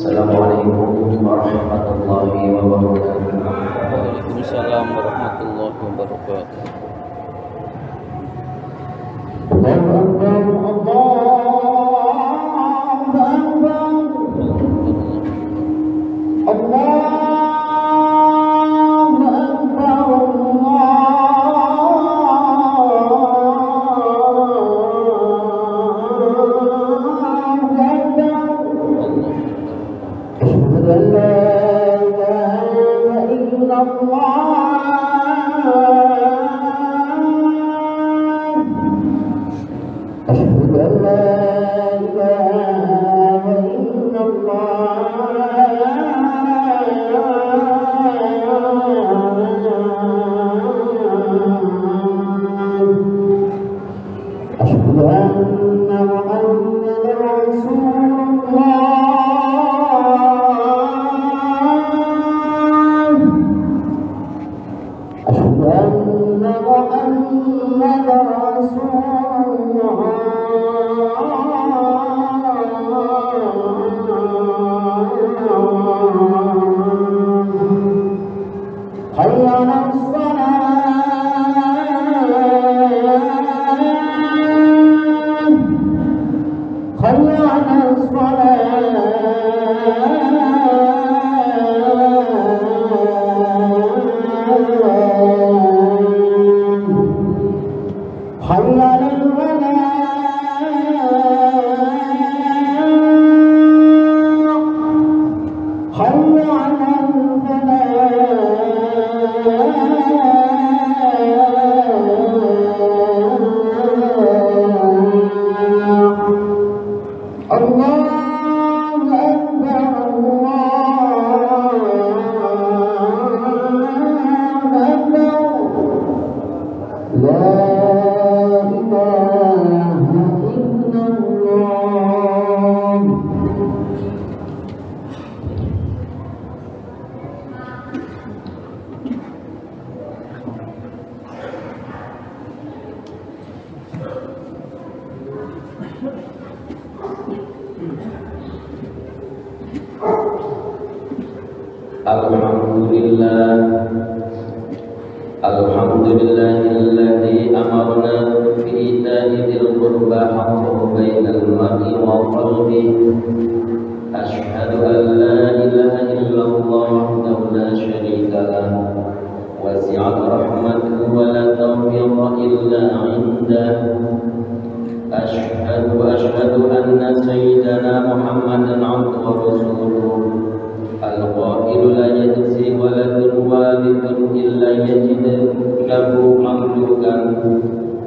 Assalamualaikum warahmatullahi wabarakatuh. Waalaikumsalam warahmatullahi wabarakatuh. Alhamdulillahilladzi amarna bi ita'i dzil qurba haqqan bainal mar'i wa qalbihi. Asyhadu an la ilaha illallah wahdahu la syarika lahu wasi'at rahmatuhu wa la tawfiqa illa 'indahu. Asyhadu anna sayyidana Muhammadan 'abduhu wa rasuluhu. Al-qa'ilu la yajzi waladun walidun illa yajid lahu mamlukan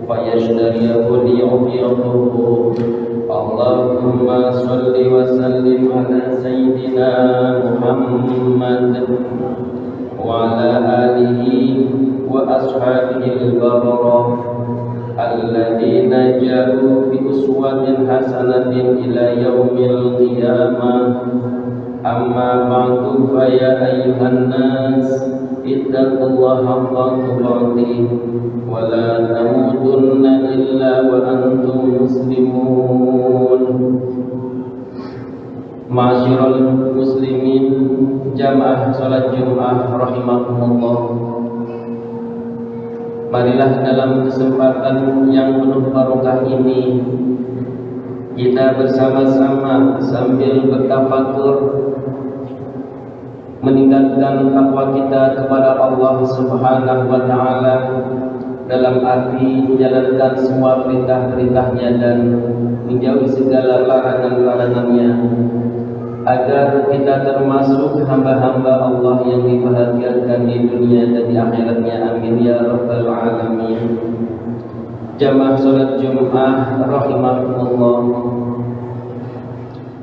fayashtariyahu liyu'tiyahu. Allahumma salli wa sallim ala sayyidina Muhammad wa ala alihi wa ashabihi al-bararah alladhina ja'u bi uswatin hasanatin ila yaumil qiyamah. Amma ba'du fa ya ayyuhan nas ittaqullaha haqqa tuqatih wa la tamutunna illa wa antum muslimun. Ma'asyiral muslimin jamaah salat Jumat rahimakumullah. Marilah dalam kesempatan yang penuh barokah ini kita bersama-sama sambil bertafakur meningkatkan takwa kita kepada Allah Subhanahu wa taala dalam arti menjalankan semua perintah-perintahnya dan menjauhi segala larangan-larangannya, agar kita termasuk hamba-hamba Allah yang dibahagiakan di dunia dan di akhiratnya. Amin ya rabbal alamin. Jamaah salat Jumat rahimakumullah.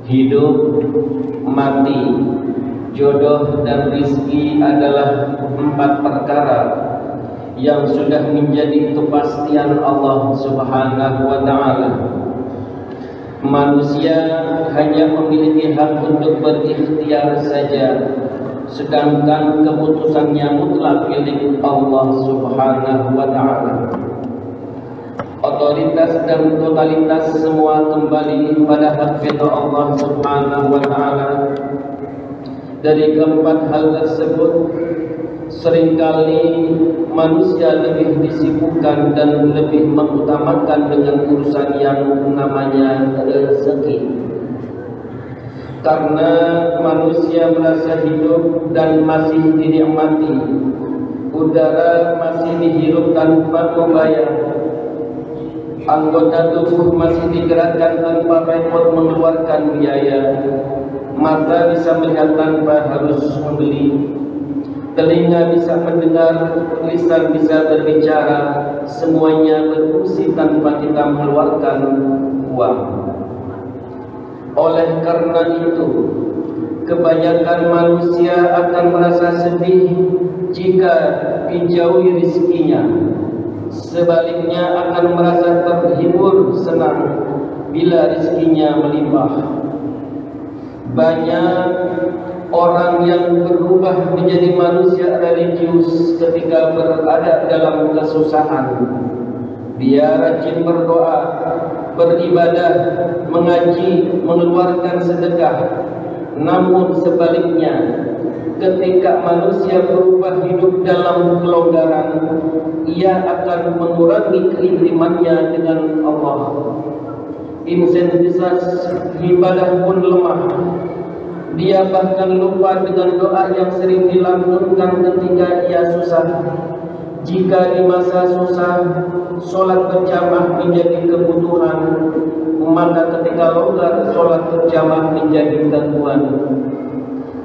Hidup, mati, jodoh dan rizki adalah 4 perkara yang sudah menjadi kepastian Allah Subhanahu wa ta'ala. Manusia hanya memiliki hak untuk berikhtiar saja, sedangkan keputusannya mutlak milik Allah Subhanahu wa ta'ala. otoritas dan totalitas semua kembali pada hak veto Allah Subhanahu wa Ta'ala. Dari keempat hal tersebut, seringkali manusia lebih disibukkan dan lebih mengutamakan dengan urusan yang namanya rezeki. Karena manusia merasa hidup dan masih dinikmati, udara masih dihirup tanpa membayar, anggota tubuh masih digerakkan tanpa repot mengeluarkan biaya, mata bisa melihat tanpa harus membeli, telinga bisa mendengar, lisan bisa berbicara, semuanya berfungsi tanpa kita mengeluarkan uang. Oleh karena itu, kebanyakan manusia akan merasa sedih jika dijauhi rizkinya. Sebaliknya akan merasa terhibur, senang bila rizkinya melimpah. Banyak orang yang berubah menjadi manusia religius ketika berada dalam kesusahan. Dia rajin berdoa, beribadah, mengaji, mengeluarkan sedekah. Namun sebaliknya, ketika manusia berubah hidup dalam kelonggaran, ia akan mengurangi keimanannya dengan Allah. Intensitas ibadah pun lemah. Dia bahkan lupa dengan doa yang sering dilantunkan ketika ia susah. Jika di masa susah, sholat berjamaah menjadi kebutuhan, maka ketika longgar, sholat berjamaah menjadi gangguan.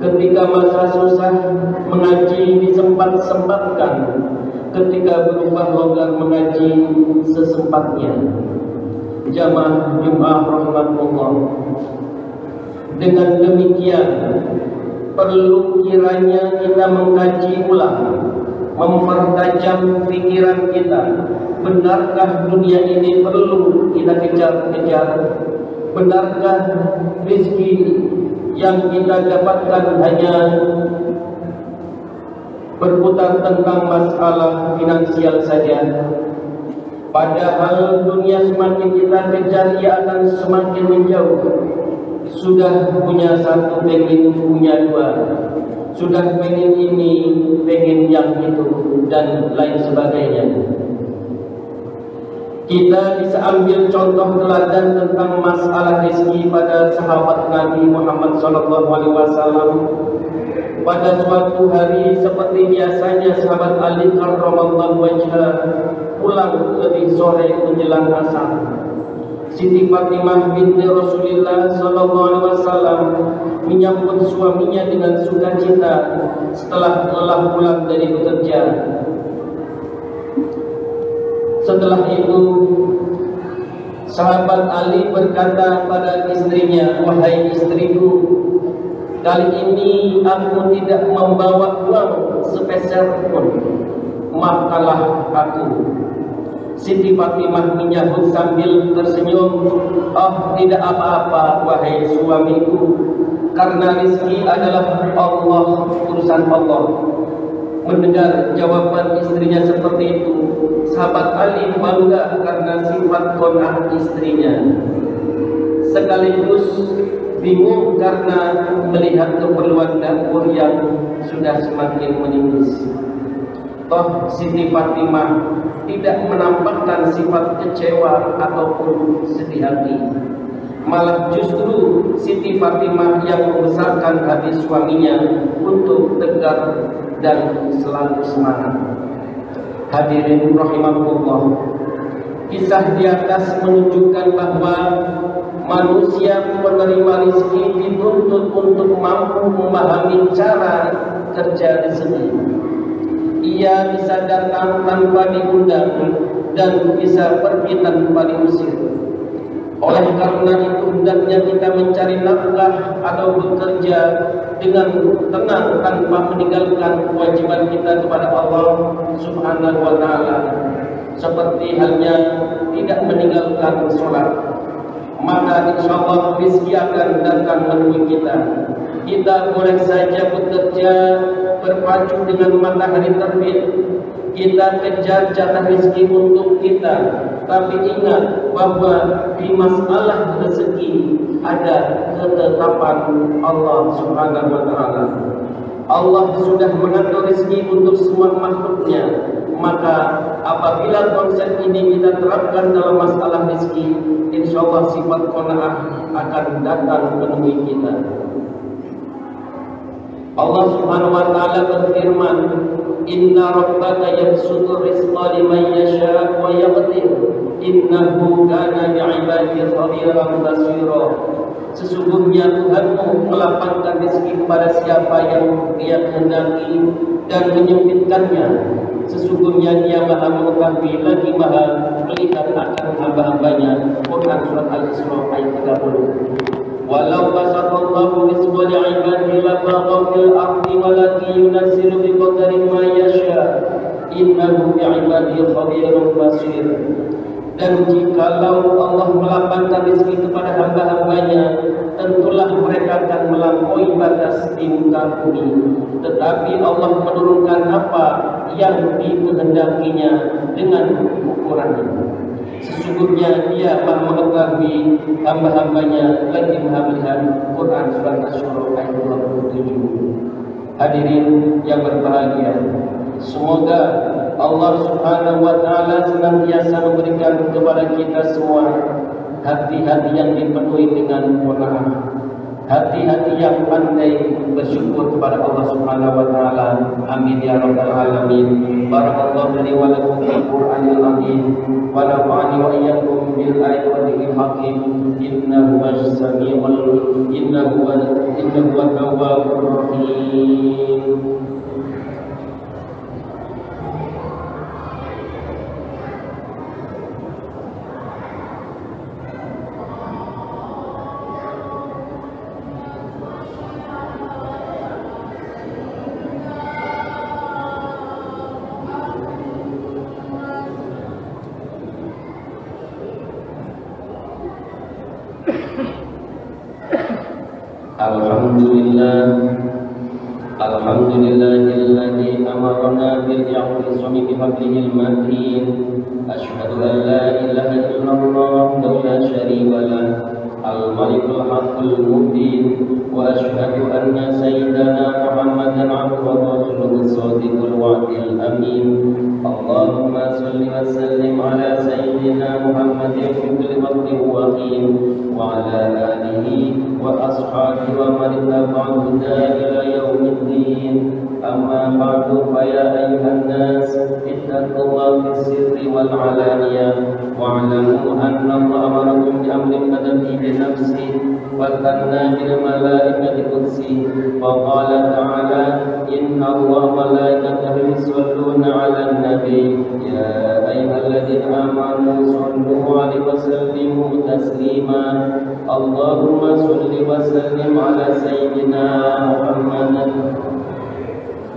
Ketika masa susah, mengaji disempat-sempatkan. Ketika berubah longgar, mengaji sesempatnya. Jamaah Jumat rahmatullah. Dengan demikian, perlu kiranya kita mengkaji ulang, mempertajam pikiran kita. Benarkah dunia ini perlu kita kejar-kejar? Benarkah rezeki yang kita dapatkan hanya berputar tentang masalah finansial saja? Padahal dunia semakin kita kejar, ia akan semakin menjauh. Sudah punya satu, pengen punya dua. Sudah pengen ini, pengen yang itu, dan lain sebagainya. Kita bisa ambil contoh teladan tentang masalah rezeki pada sahabat Nabi Muhammad SAW. Pada suatu hari seperti biasanya, sahabat Ali karramallahu wajhah pulang lebih sore menjelang asar. Siti Fatimah binti Rasulullah SAW menyambut suaminya dengan sukacita setelah lelah pulang dari bekerja. Setelah itu, sahabat Ali berkata pada istrinya, "Wahai istriku, kali ini aku tidak membawa uang sepeser pun. Maafkanlah aku." Siti Fatimah menyahut sambil tersenyum, "Oh, tidak apa-apa wahai suamiku, karena rezeki adalah Allah, urusan Allah." Mendengar jawaban istrinya seperti itu, sahabat Ali bangga karena sifat qanaah istrinya. Sekaligus bingung karena melihat keperluan dapur yang sudah semakin menipis. Toh Siti Fatimah tidak menampakkan sifat kecewa ataupun sedih hati. Malah justru Siti Fatimah yang membesarkan hati suaminya untuk tegar dan selalu semangat. Hadirin rahimakumullah, kisah di atas menunjukkan bahwa manusia penerima rezeki dituntut untuk mampu memahami cara kerja rezeki. Ia bisa datang tanpa diundang dan bisa pergi tanpa diusir. Oleh karena itu, hendaknya kita mencari nafkah atau bekerja dengan tenang tanpa meninggalkan kewajiban kita kepada Allah Subhanahu wa Ta'ala, seperti halnya tidak meninggalkan sholat. maka insya Allah rezeki akan datang menemui kita. Kita boleh saja bekerja berpacu dengan matahari terbit, kita kejar jatah rezeki untuk kita, tapi ingat bahwa di masalah rezeki ada ketetapan Allah Subhanahu wa Ta'ala. Allah sudah mengatur rezeki untuk semua makhluknya. Maka apabila konsep ini kita terapkan dalam masalah rezeki, insya Allah sifat qanaah akan datang menemui kita. Allah Subhanahu wa Ta'ala berfirman, Inna rabbaka yabsutur rizqa liman yasha' wa yaqdir, innahu kana bi'ibadihi khabiran basira. Sesungguhnya Tuhanmu melapangkan rezeki kepada siapa yang Dia kehendaki dan menyempitkannya. Sesungguhnya Dia Maha mengetahui lagi Maha melihat akan hamba-hambanya. Quran surat Al-Isra ayat 30. Walau basatallahu rizqa li'ibadihi labaghaw fil ardi walakin yunazzilu biqadarin ma yasha. Innahu bi'ibadihi khabirun basir. Dan jikalau Allah melapangkan rezeki kepada hamba-hambanya, tentulah mereka akan melampaui batas di muka bumi. Tetapi Allah menurunkan apa yang dikehendakinya dengan ukurannya. Sesungguhnya Dia Maha mengetahui hamba-hambanya lagi Maha melihat. Quran surat Asy-Syura ayat 27. Hadirin yang berbahagia, semoga Allah Subhanahu wa Ta'ala senantiasa memberikan kepada kita semua hati-hati yang dipenuhi dengan qanaah, hati-hati yang pandai bersyukur kepada Allah Subhanahu wa Ta'ala. Amin ya rabbal alamin. Barakallahu li wa lakum fil Qur'anil azim wa nafa'ani wa iyyakum bil ayati wa dhikril hakim. Innahu was-sami'ul innahu wat-tawwabur rahim. Alhamdulillahilladzi amarna bil i'tisami bihablihil matin. Asyhadu an la ilaha illallah wa la syarika lah, al-malikul haqqul mubin, wa asyhadu anna sayyidana Muhammadan abduhu wa rasuluhu shadiqul wa'dil amin. Allahumma shalli wa sallim ala sayyidina Muhammadin fi kulli waqtin wa hin wa ala alihi wa ashabihi wa man tabi'ahum ila yaumiddin. Amma ba'du, fa ya ayyuhan nas ittaqullaha fis sirri wal 'alaniyah wa 'alamu anna Allah amarakum bi amrin bada'i bi nafsihi wa kanna bil malaikati qudsi wa qala ta'ala inna Allaha wa malaikatahu yusholluna 'alan nabi ya ayyuhalladzina amanu shallu 'alaihi wa sallimu taslima. Allahumma shalli wa sallim ala sayyidina Muhammadin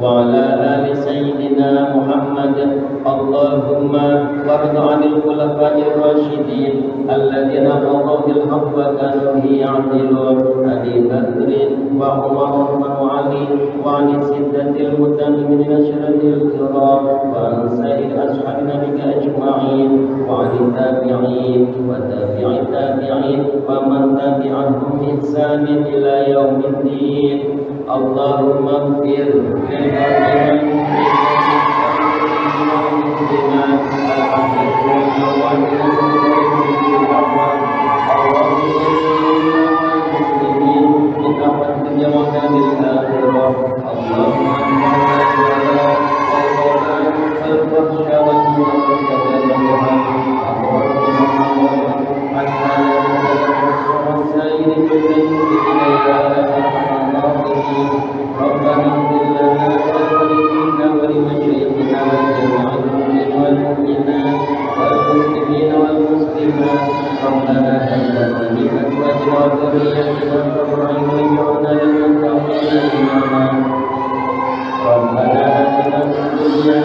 wa ala ali sayyidina Muhammad. Allahumma warḍa 'anil khulafa'ir rasyidin alladziina qadaw bil haqq wa kanu bihi ya'dilun, Abi Bakrin wa Umar wa Ali wa 'ani siddatil mutaqimin asyrafil kiram wa an sayyid ashabi nabiyika ajma'in wa 'ani tabi'in wa tabi'i tabi'in wa man tabi'ahum bi ihsanin ila yaumiddin. Allahumma ighfir lil Rabbana atina fid dunya